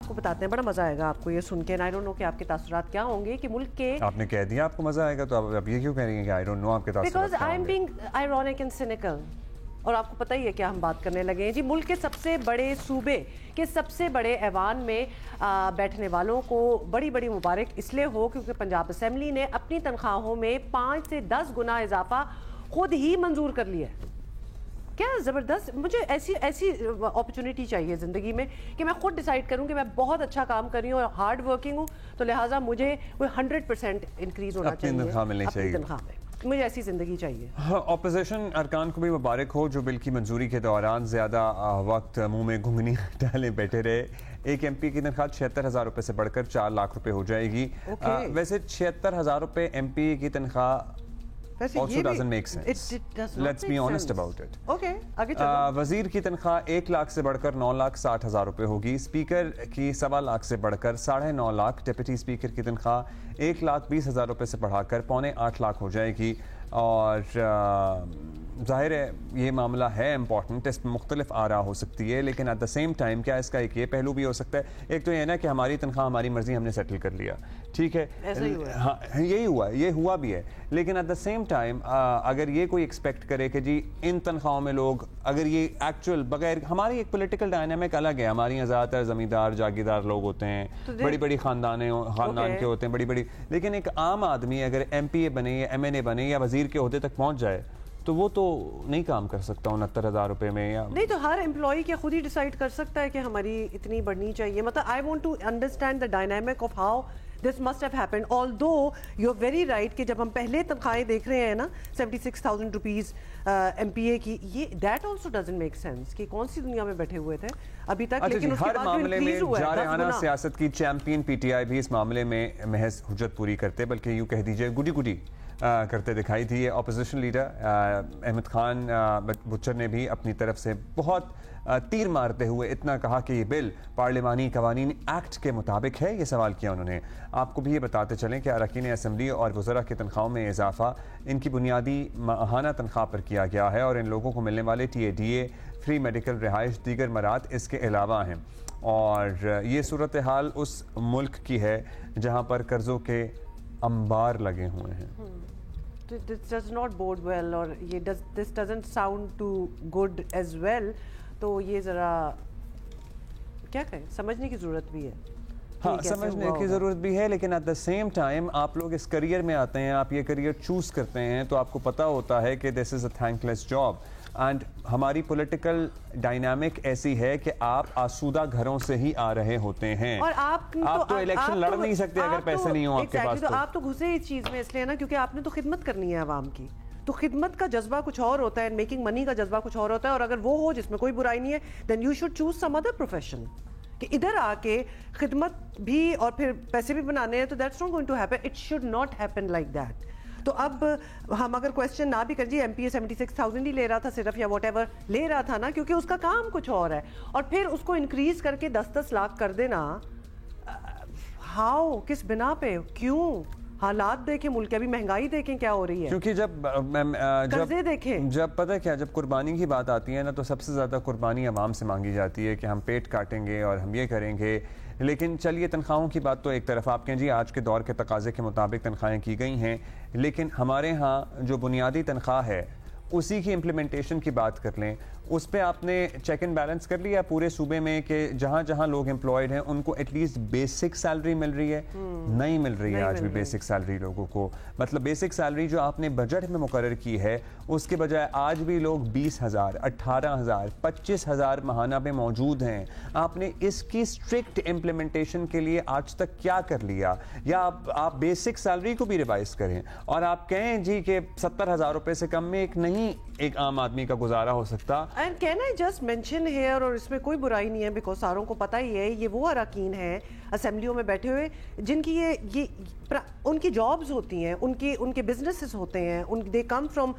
کو بتاتے ہیں, بڑا مزہ آئے گا آپ کو یہ سن کے. آئی ڈونٹ نو کہ آپ کے تاثرات کیا ہوں گے کہ ملک کے, آپ نے کہہ دیا آپ کو مزہ آئے گا, تو اب یہ کیوں کہہ رہی ہیں کہ آئی ڈونٹ نو آپ کے تاثرات کیا ہوں گے؟ Because I am being ironic and cynical. اور آپ کو پتہ ہی ہے کیا ہم بات کرنے لگے ہیں جی. ملک کے سب سے بڑے صوبے کے سب سے بڑے ایوان میں بیٹھنے والوں کو بڑی بڑی مبارک اس لیے ہو کیونکہ پنجاب اسمبلی نے اپنی تنخواہوں میں 5 سے 10 گنا اضافہ خود ہی منظور کر لیا ہے. کیا زبردست. مجھے ایسی اپرچونٹی چاہیے زندگی میں کہ میں خود ڈیسائیڈ کروں کہ میں بہت اچھا کام کر رہی ہوں اور ہارڈ ورکنگ ہوں, تو لہٰذا مجھے کوئی 100% انکریز ہونا چاہیے اپنی تنخواہ ملنی چاہیے, تنخواہ میں. مجھے ایسی زندگی چاہیے. اپوزیشن ارکان کو بھی مبارک ہو جو بل کی منظوری کے دوران زیادہ وقت منہ میں گھنگنی ڈالے بیٹھے رہے. ایک ایم پی کی تنخواہ 76,000 روپے سے بڑھ کر 4 لاکھ روپے ہو جائے گی. ویسے 76,000 روپے ایم پی کی تنخواہ also doesn't make sense. Let's be honest about it. وزیر کی تنخواہ 1 لاکھ سے بڑھ کر 9,60,000 روپے ہوگی. اسپیکر کی 1.25 لاکھ سے بڑھ کر 9.5 لاکھ. ڈپٹی اسپیکر کی تنخواہ 1,20,000 روپے سے بڑھا کر 7.25 لاکھ ہو جائے گی. اور ظاہر ہے یہ معاملہ ہے امپورٹنٹ, اس میں مختلف آراء ہو سکتی ہے, لیکن ایٹ دا سیم ٹائم کیا اس کا ایک یہ پہلو بھی ہو سکتا ہے. ایک تو یہ نا کہ ہماری تنخواہ ہماری مرضی ہم نے سیٹل کر لیا, ٹھیک ہے, ہاں یہی ہوا, یہ ہوا بھی ہے. لیکن ایٹ دا سیم ٹائم اگر یہ کوئی ایکسپیکٹ کرے کہ جی ان تنخواہوں میں لوگ, اگر یہ ایکچوئل بغیر, ہماری ایک پولیٹیکل ڈائنامک الگ ہے. ہمارے یہاں زیادہ تر زمیندار جاگیردار لوگ ہوتے ہیں, بڑی بڑی خاندان کے ہوتے ہیں, بڑی بڑی. لیکن ایک عام آدمی اگر ایم پی اے بنے یا ایم این اے بنے یا وزیر کے عہدے تک پہنچ جائے تو وہ تو نہیں کام کر سکتا 69,000 روپے میں. یا نہیں, تو ہر امپلائی کیا خود ہی ڈیسائیڈ کر سکتا ہے کہ ہماری اتنی بڑھنی چاہیے. مطلب I want to understand the dynamic of how this must have happened. Although you are very right کہ جب ہم پہلے تنخواہیں دیکھ رہے ہیں نا 76,000 روپیز ایم پی اے کی, یہ that also doesn't make sense کہ کون سی دنیا میں بیٹھے ہوئے تھے ابھی تک. لیکن اس کے بعد جو انکریز ہوا ہے, جارحانہ سیاست کی چیمپئن پی ٹی آئی بھی اس معاملے میں محض حجت پوری کرتے, بلکہ یوں کہہ دیجئے گڈی کرتے دکھائی دی. اپوزیشن لیڈر احمد خان بچر نے بھی اپنی طرف سے بہت تیر مارتے ہوئے اتنا کہا کہ یہ بل پارلیمانی قوانین ایکٹ کے مطابق ہے. یہ سوال کیا انہوں نے. آپ کو بھی یہ بتاتے چلیں کہ اراکین اسمبلی اور وزراء کی تنخواہوں میں اضافہ ان کی بنیادی ماہانہ تنخواہ پر کیا گیا ہے, اور ان لوگوں کو ملنے والے T A D A, free medical رہائش, دیگر مراد اس کے علاوہ ہیں. اور یہ صورتحال اس ملک کی ہے جہاں پر قرضوں کے انبار لگے ہوئے ہیں. This does not bode well, اور یہ this doesn't sound too good as well. تو یہ ذرا کیا کہیں, سمجھنے کی ضرورت بھی ہے. ہاں, سمجھنے کی ضرورت بھی ہے, لیکن ایٹ دا سیم ٹائم آپ لوگ اس کریئر میں آتے ہیں, آپ یہ کریئر چوز کرتے ہیں, تو آپ کو پتہ ہوتا ہے کہ دس از اے تھینک لیس جاب. اینڈ ہماری پولیٹیکل ڈائنامک ایسی ہے کہ آپ آسودہ گھروں سے ہی آ رہے ہوتے ہیں, اور آپ تو الیکشن لڑ نہیں سکتے اگر پیسے نہیں ہوں آپ کے پاس. تو آپ تو گھسے اس چیز میں اس لیے نا کیونکہ آپ نے تو خدمت کرنی ہے عوام کی. تو خدمت کا جذبہ کچھ اور ہوتا ہے, میکنگ منی کا جذبہ کچھ اور ہوتا ہے, اور اگر وہ ہو جس میں کوئی برائی نہیں ہے, then you should choose some other profession. کہ ادھر آ کے خدمت بھی اور پھر پیسے بھی بنانے ہیں, تو that's not going to happen. It should not happen like that. تو اب ہم اگر کویسچن نہ بھی کر جی ایم پی اے 76,000 ہی لے رہا تھا صرف, یا واٹ ایور لے رہا تھا نا, کیونکہ اس کا کام کچھ اور ہے, اور پھر اس کو انکریز کر کے 10 لاکھ کر دینا, ہاؤ, کس بنا پہ, کیوں؟ حالات دیکھیں ملک, ابھی مہنگائی دیکھیں کیا ہو رہی ہے, کیونکہ قرضے دیکھیں. جب پتہ کیا, جب قربانی کی بات آتی ہے نا, تو سب سے زیادہ قربانی عوام سے مانگی جاتی ہے کہ ہم پیٹ کاٹیں گے اور ہم یہ کریں گے. لیکن چلیے تنخواہوں کی بات تو ایک طرف, آپ کہیں جی آج کے دور کے تقاضے کے مطابق تنخواہیں کی گئی ہیں, لیکن ہمارے ہاں جو بنیادی تنخواہ ہے اسی کی امپلیمنٹیشن کی بات کر لیں, اس پہ آپ نے چیک اینڈ بیلنس کر لیا پورے صوبے میں کہ جہاں جہاں لوگ امپلائڈ ہیں ان کو ایٹ لیسٹ بیسک سیلری مل رہی ہے؟ نہیں مل رہی ہے آج بھی بیسک سیلری لوگوں کو. مطلب بیسک سیلری جو آپ نے بجٹ میں مقرر کی ہے اس کے بجائے آج بھی لوگ 20,000, 18,000, 25,000 ماہانہ پہ موجود ہیں. آپ نے اس کی اسٹرکٹ امپلیمنٹیشن کے لیے آج تک کیا کر لیا؟ یا آپ بیسک سیلری کو بھی ریوائز کریں اور آپ کہیں جی کہ 70,000 روپے سے کم میں ایک عام آدمی کا گزارا ہو سکتا. And can I just mention here, اور اس میں کوئی برائی نہیں ہے بیکاز ساروں کو پتہ ہی ہے یہ وہ اراکین ہیں اسمبلیوں میں بیٹھے ہوئے جن کی یہ ان کی جابز ہوتی ہیں, ان کے بزنسز ہوتے ہیں, they come from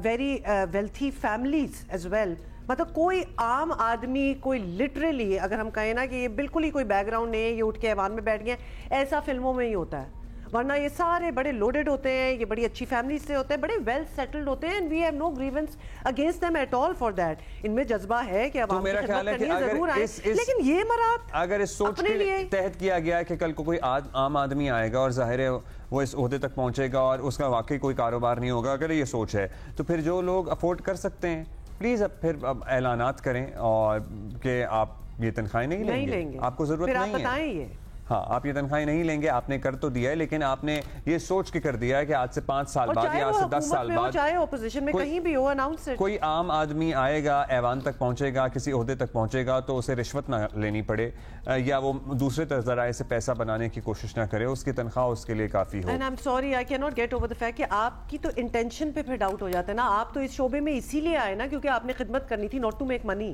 very wealthy families as well. مطلب کوئی عام آدمی, کوئی لٹرلی اگر ہم کہیں نا کہ یہ بالکل ہی کوئی بیک گراؤنڈ نہیں ہے, یہ اٹھ کے ایوان میں بیٹھ گئے, ایسا فلموں میں ہی ہوتا ہے. ورنہ یہ سارے بڑے لوڈڈ ہوتے ہیں, یہ بڑی اچھی فیملی سے ہوتے ہیں, بڑے ویل سیٹلڈ ہوتے ہیں, and we have no grievance against them at all for that. ان میں جذبہ ہے کہ عوام کی خدمت کرنی ہے, ضرور آئیں, لیکن یہ مراد اگر اس سوچ کے تحت کیا گیا ہے کہ کل کو کوئی عام آدمی آئے گا اور ظاہر ہے وہ اس عہدے تک پہنچے گا اور اس کا واقعی کوئی کاروبار نہیں ہوگا, اگر یہ سوچ ہے تو پھر جو لوگ افورڈ کر سکتے ہیں پلیز اب پھر اعلانات کریں اور کہ آپ یہ تنخواہیں نہیں لیں گے, آپ کو ضرورت نہیں ہے. پھر آپ بتائیں یہ, ہاں آپ یہ تنخواہیں نہیں لیں گے, آپ نے کر تو دیا ہے لیکن آپ نے یہ سوچ کے کر دیا ہے کہ آج سے 5 سال بعد یا آج سے 10 سال بعد چاہے اپوزیشن میں کہیں بھی ہو, اناؤنس اٹ. کوئی عام آدمی آئے گا, ایوان تک پہنچے گا, کسی عہدے تک پہنچے گا تو اسے رشوت نہ لینی پڑے یا وہ دوسرے ذرائع سے پیسہ بنانے کی کوشش نہ کرے, اس کی تنخواہ اس کے لیے کافی ہو. And I am sorry, I can not get over the fact کہ آپ کی تو انٹینشن پہ پھر ڈاؤٹ ہو جاتا ہے نا. آپ تو اس شعبے میں اسی لیے آئے نا کیونکہ آپ نے خدمت کرنی تھی, ناٹ ٹو میک منی.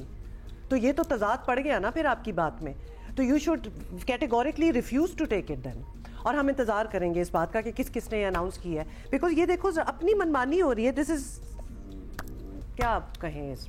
تو یہ تو تضاد پڑ گیا نا پھر آپ کی بات میں. تو you should categorically refuse to take it then. اور ہم انتظار کریں گے اس بات کا کہ کس کس نے اناؤنس کیا ہے, بیکاز یہ دیکھو اپنی منمانی ہو رہی ہے. دس از کیا آپ کہیں اس